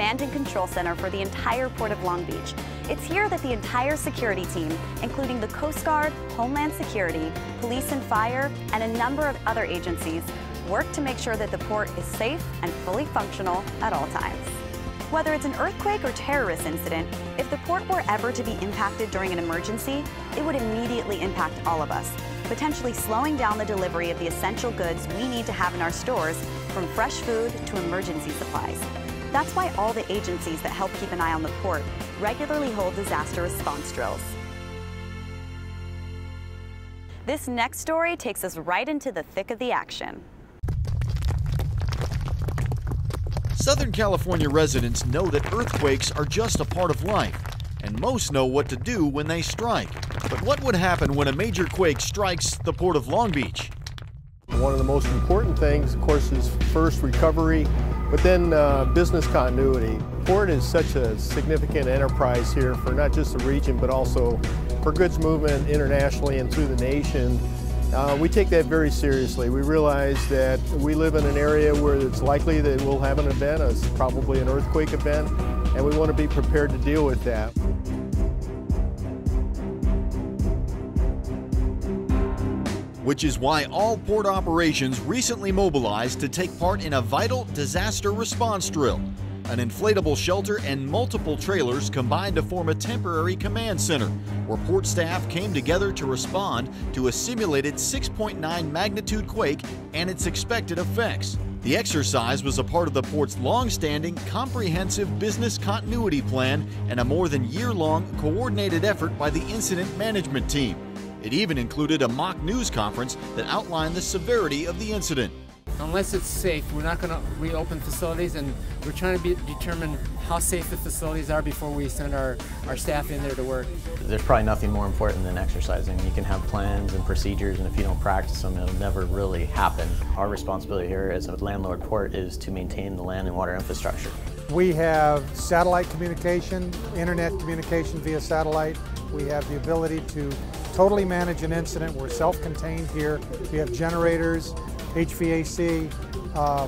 command and control center for the entire Port of Long Beach. It's here that the entire security team, including the Coast Guard, Homeland Security, Police and Fire, and a number of other agencies, work to make sure that the port is safe and fully functional at all times. Whether it's an earthquake or terrorist incident, if the port were ever to be impacted during an emergency, it would immediately impact all of us, potentially slowing down the delivery of the essential goods we need to have in our stores, from fresh food to emergency supplies. That's why all the agencies that help keep an eye on the port regularly hold disaster response drills. This next story takes us right into the thick of the action. Southern California residents know that earthquakes are just a part of life, and most know what to do when they strike. But what would happen when a major quake strikes the Port of Long Beach? One of the most important things, of course, is first recovery, but then business continuity. The port is such a significant enterprise here for not just the region, but also for goods movement internationally and through the nation. We take that very seriously. We realize that we live in an area where it's likely that we'll have an event, probably an earthquake event, and we want to be prepared to deal with that. Which is why all port operations recently mobilized to take part in a vital disaster response drill. An inflatable shelter and multiple trailers combined to form a temporary command center, where port staff came together to respond to a simulated 6.9 magnitude quake and its expected effects. The exercise was a part of the port's long-standing comprehensive business continuity plan and a more than year-long coordinated effort by the incident management team. It even included a mock news conference that outlined the severity of the incident. Unless it's safe, we're not going to reopen facilities, and we're trying to determine how safe the facilities are before we send our staff in there to work. There's probably nothing more important than exercising. You can have plans and procedures, and if you don't practice them, it'll never really happen. Our responsibility here as a landlord port is to maintain the land and water infrastructure. We have satellite communication, internet communication via satellite. We have the ability to totally manage an incident. We're self-contained here. We have generators, HVAC,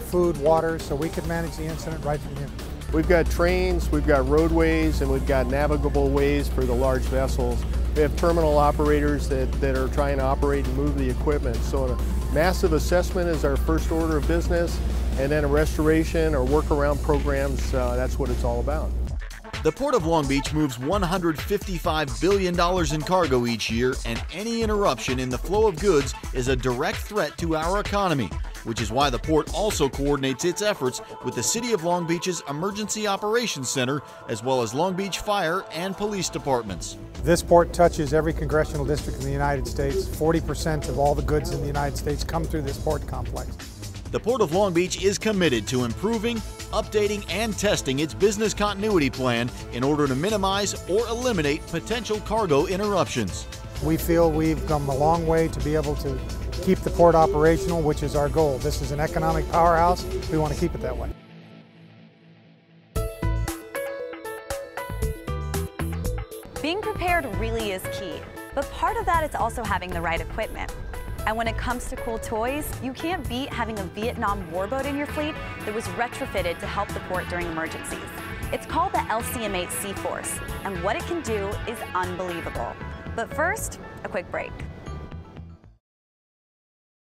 food, water, so we can manage the incident right from here. We've got trains, we've got roadways, and we've got navigable ways for the large vessels. We have terminal operators that are trying to operate and move the equipment. So a massive assessment is our first order of business, and then a restoration or workaround programs, that's what it's all about. The Port of Long Beach moves $155 billion in cargo each year, and any interruption in the flow of goods is a direct threat to our economy, which is why the port also coordinates its efforts with the City of Long Beach's Emergency Operations Center, as well as Long Beach Fire and Police Departments. This port touches every congressional district in the United States. 40% of all the goods in the United States come through this port complex. The Port of Long Beach is committed to improving, updating, and testing its business continuity plan in order to minimize or eliminate potential cargo interruptions. We feel we've come a long way to be able to keep the port operational, which is our goal. This is an economic powerhouse. We want to keep it that way. Being prepared really is key, but part of that is also having the right equipment. And when it comes to cool toys, you can't beat having a Vietnam warboat in your fleet that was retrofitted to help the port during emergencies. It's called the LCM-8 Seaforce, and what it can do is unbelievable. But first, a quick break.